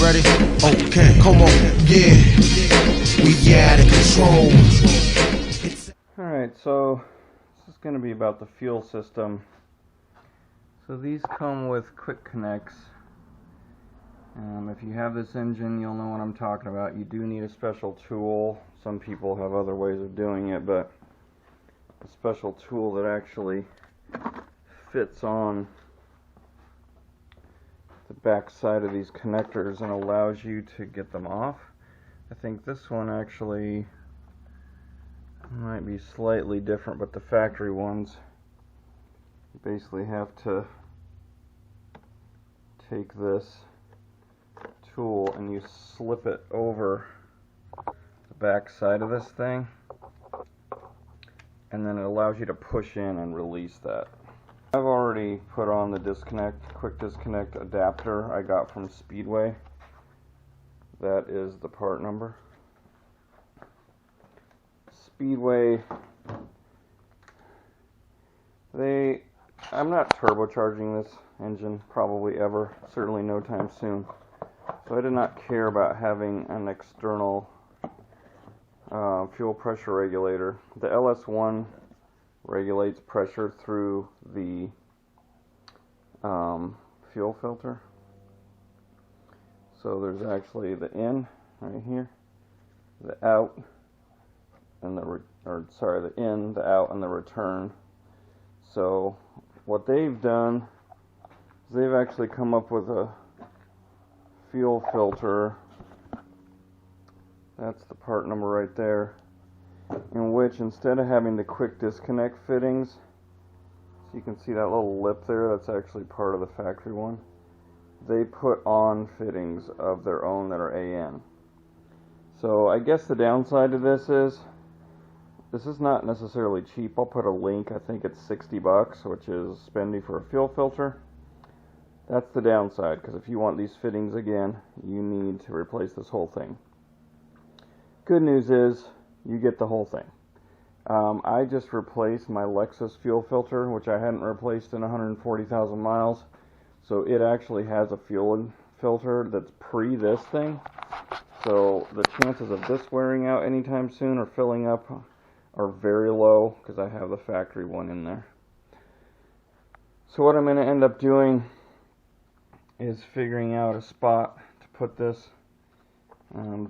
ready? Okay, come on, yeah. We out of control. Alright, so this is going to be about the fuel system. So these come with quick connects. If you have this engine, you'll know what I'm talking about. You do need a special tool. Some people have other ways of doing it, but a special tool that actually fits on the back side of these connectors and allows you to get them off. I think this one actually might be slightly different, but the factory ones, you basically have to take this tool and you slip it over the back side of this thing, and then it allows you to push in and release that. I've already put on the quick disconnect adapter I got from Speedway. That is the part number. Speedway, I'm not turbocharging this engine probably ever, certainly no time soon. So I did not care about having an external fuel pressure regulator. The LS1 regulates pressure through the fuel filter. So there's actually the in right here, the out, and the in, the out, and the return. So what they've done is they've actually come up with a fuel filter. That's the part number right there, in which instead of having the quick disconnect fittings, so you can see that little lip there, that's actually part of the factory one, they put on fittings of their own that are AN. So I guess the downside to this is not necessarily cheap. I'll put a link. I think it's $60, which is spendy for a fuel filter. That's the downside, because if you want these fittings again, you need to replace this whole thing. Good news is you get the whole thing. I just replaced my Lexus fuel filter, which I hadn't replaced in 140,000 miles. So it actually has a fuel filter that's pre this thing. So the chances of this wearing out anytime soon or filling up are very low, because I have the factory one in there. So what I'm going to end up doing is figuring out a spot to put this.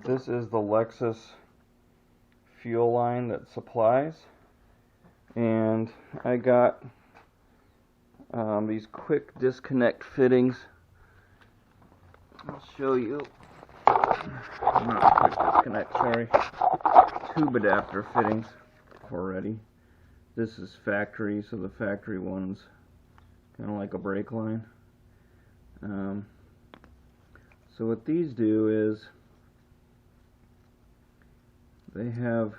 This is the Lexus fuel line that supplies, and I got these quick disconnect fittings. I'll show you. Not quick disconnect, sorry. Tube adapter fittings already. This is factory, so the factory one's kind of like a brake line. So what these do is they have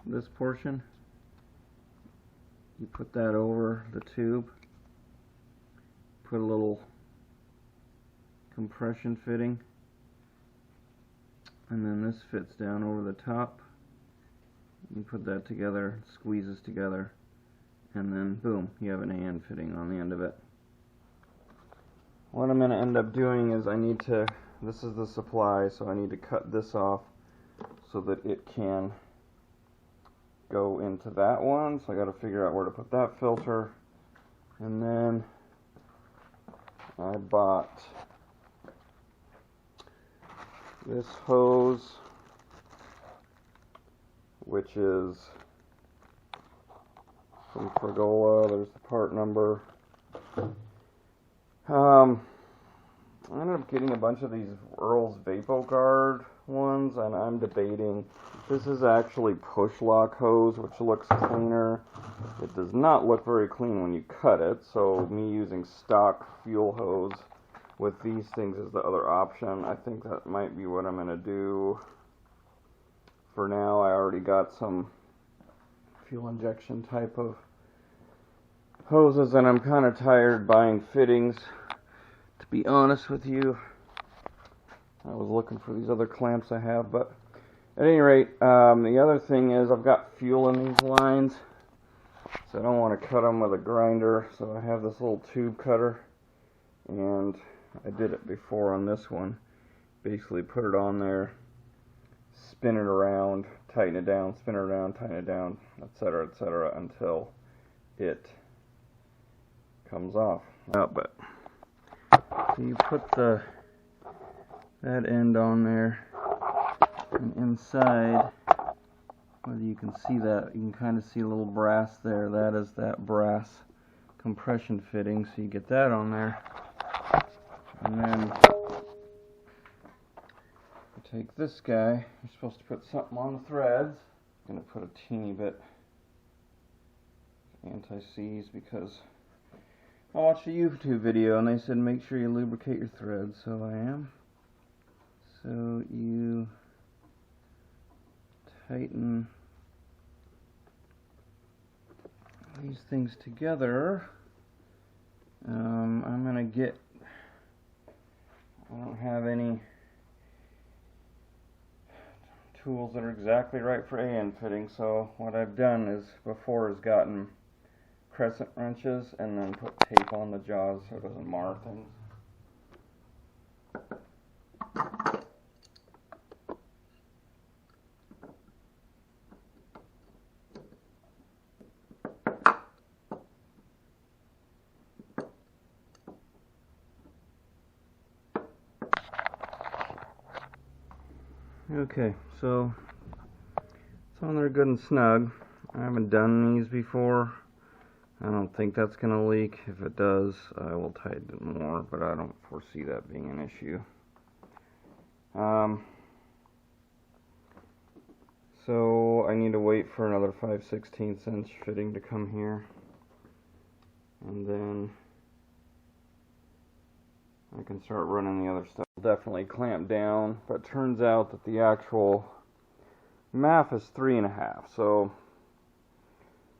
this portion. You put that over the tube, put a little compression fitting, and then this fits down over the top. You put that together, squeezes together, and then boom, you have an AN fitting on the end of it. What I'm going to end up doing is this is the supply, so I need to cut this off so that it can go into that one. So I got to figure out where to put that filter. And then I bought this hose, which is from Pergola. There's the part number. I ended up getting a bunch of these Earl's VapoGuard ones, and I'm debating. This is actually push lock hose, which looks cleaner. It does not look very clean when you cut it, so me using stock fuel hose with these things is the other option. I think that might be what I'm going to do. For now, I already got some fuel injection type of hoses, and I'm kind of tired buying fittings. To be honest with you, I was looking for these other clamps I have, but at any rate, the other thing is I've got fuel in these lines, so I don't want to cut them with a grinder, so I have this little tube cutter, and I did it before on this one. Basically put it on there, spin it around, tighten it down, spin it around, tighten it down, etc., etc., until it comes off. But so you put that end on there, and inside, whether you can see that, you can kind of see a little brass there. That is that brass compression fitting, so you get that on there. And then you take this guy, you're supposed to put something on the threads. I'm going to put a teeny bit anti-seize because I watched a YouTube video and they said make sure you lubricate your threads, so I am. So you tighten these things together. I'm going to get, I don't have any tools that are exactly right for A-end fitting, so what I've done is before is gotten crescent wrenches and then put tape on the jaws so it doesn't mar things. Okay, so it's on there good and snug. I haven't done these before. I don't think that's going to leak. If it does, I will tighten it more, but I don't foresee that being an issue. So I need to wait for another 5/16 inch fitting to come here, and then I can start running the other stuff. Definitely clamp down, but turns out that the actual MAF is 3.5, so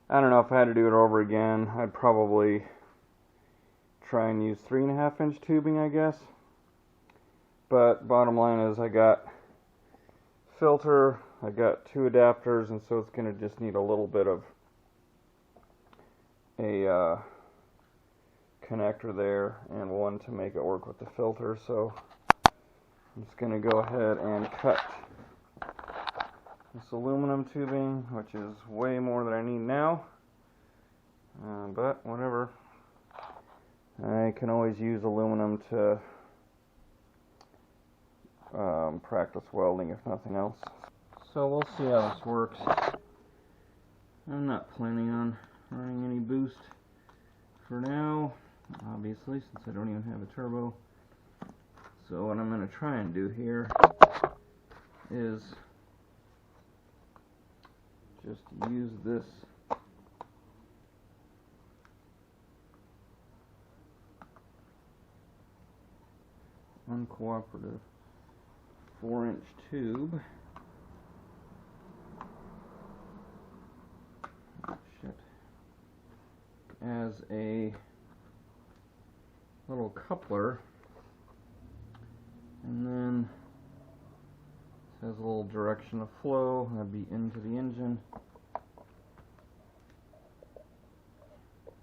I don't know if I had to do it over again. I'd probably try and use 3.5 inch tubing, I guess. But bottom line is I got filter, I got 2 adapters, and so it's going to just need a little bit of a connector there and one to make it work with the filter. So I'm just going to go ahead and cut this aluminum tubing, which is way more than I need now, but whatever. I can always use aluminum to practice welding if nothing else. So we'll see how this works. I'm not planning on running any boost for now, obviously, since I don't even have a turbo. So what I'm going to try and do here is just use this uncooperative 4-inch tube. As a little coupler, and then it has a little direction of flow. That'd be into the engine,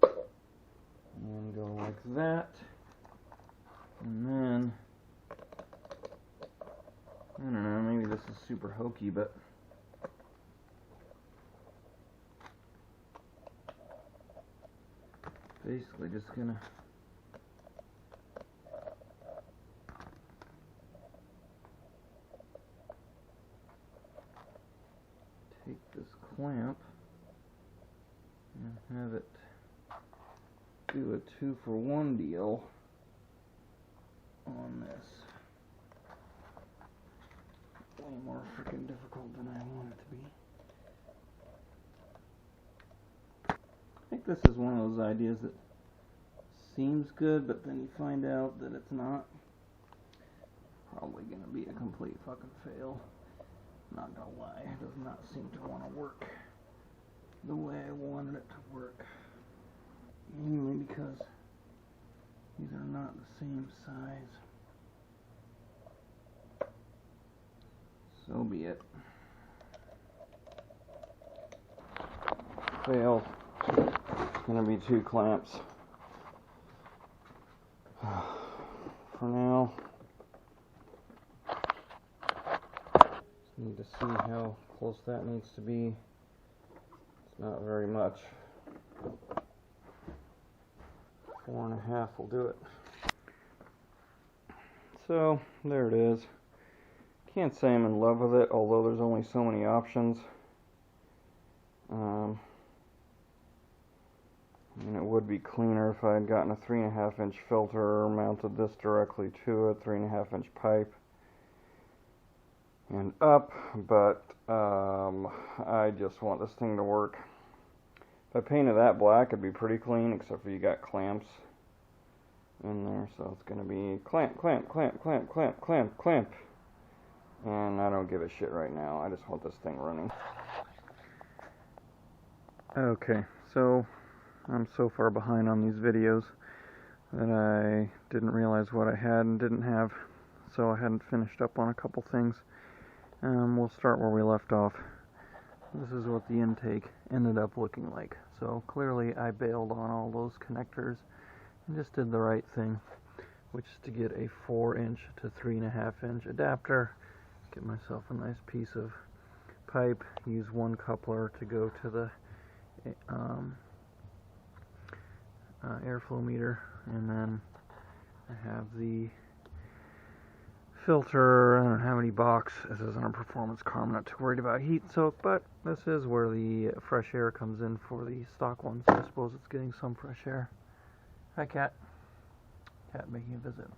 and go like that, and then I don't know, maybe this is super hokey, but basically just gonna take this clamp and have it do a 2-for-1 deal on this. Way more freaking difficult than I want it to be. I think this is one of those ideas that seems good, but then you find out that it's not. Probably gonna be a complete fucking fail. Not gonna lie, it does not seem to want to work the way I wanted it to work. Mainly because these are not the same size. So be it. Failed. It's gonna be 2 clamps. for now. Just need to see how close that needs to be. It's not very much. 4.5 will do it. So there it is. Can't say I'm in love with it, although there's only so many options. And it would be cleaner if I had gotten a 3.5-inch filter, mounted this directly to a 3.5-inch pipe and up, but I just want this thing to work. If I painted that black, it'd be pretty clean, except for you got clamps in there, so it's going to be clamp, clamp, clamp, clamp, clamp, clamp, clamp. And I don't give a shit right now. I just want this thing running. Okay, so I'm so far behind on these videos that I didn't realize what I had and didn't have, so I hadn't finished up on a couple things. We'll start where we left off. This is what the intake ended up looking like. So clearly I bailed on all those connectors and just did the right thing, which is to get a 4-inch to 3.5-inch adapter, get myself a nice piece of pipe, use one coupler to go to the airflow meter, and then I have the filter. I don't have any box. This isn't a performance car. I'm not too worried about heat soak, but this is where the fresh air comes in for the stock one, so I suppose it's getting some fresh air. Hi, Cat. Cat making a visit.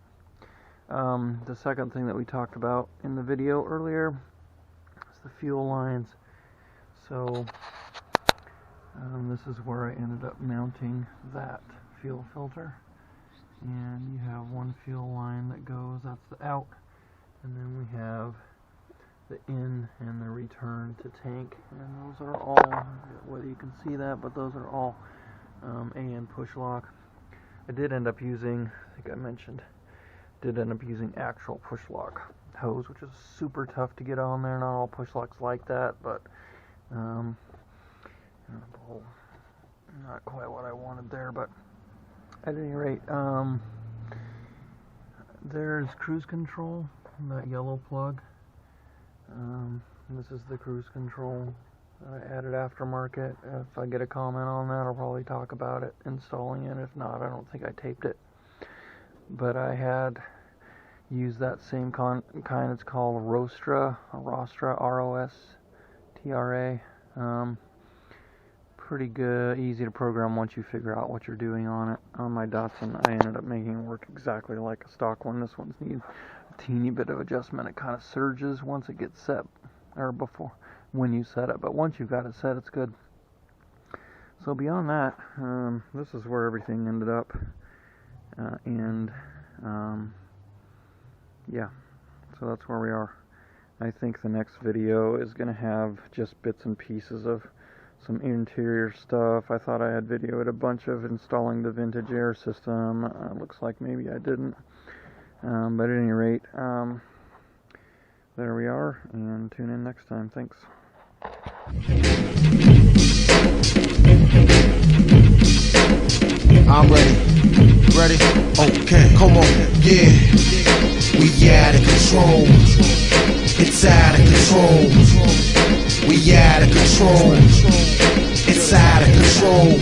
The second thing that we talked about in the video earlier is the fuel lines. So this is where I ended up mounting that fuel filter, and you have one fuel line that goes, that's the out, and then we have the in and the return to tank, and those are all, whether you can see that, but those are all AN push lock. I did end up using, I think I mentioned, using actual push lock hose, which is super tough to get on there. Not all push locks like that, but not quite what I wanted there. But at any rate, there's cruise control, that yellow plug. This is the cruise control I added aftermarket. If I get a comment on that, I'll probably talk about it, installing it. If not, I don't think I taped it. But I had used that same kind. It's called Rostra, R-O-S-T-R-A. Pretty good, easy to program once you figure out what you're doing on it. On my Datsun, I ended up making it work exactly like a stock one. This one's needs a teeny bit of adjustment. It kind of surges once it gets set, or before, when you set it. But once you've got it set, it's good. So beyond that, this is where everything ended up. Yeah, so that's where we are. I think the next video is going to have just bits and pieces of some interior stuff. I thought I had videoed a bunch of installing the vintage air system. Looks like maybe I didn't. But at any rate, there we are, and tune in next time. Thanks. I'm ready. Ready? Okay, come on, yeah. We out of control. It's out of control. We out of control. It's out of control.